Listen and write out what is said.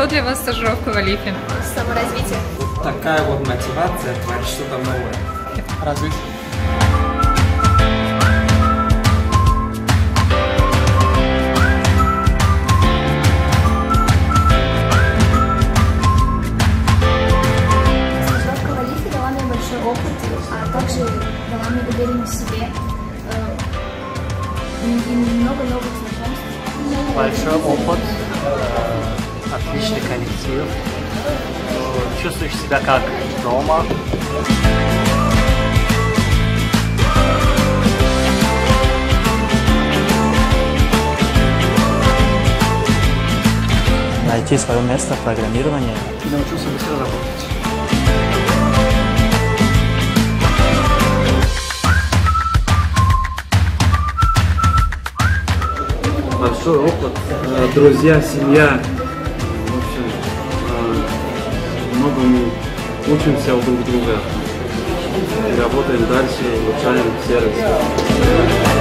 Что для вас стажировка в Алифе? Саморазвитие. Такая вот мотивация творить что-то новое. Развитие. Стажировка в Алифе дала мне большой опыт, а также дала мне уверенность в себе и много новых знакомств. Большой опыт, отличный коллектив, чувствуешь себя как дома. Найти свое место в программировании. Научился быстро работать. Большой опыт, друзья, семья. В общем, многому учимся у друг друга. И работаем дальше, улучшаем сервис.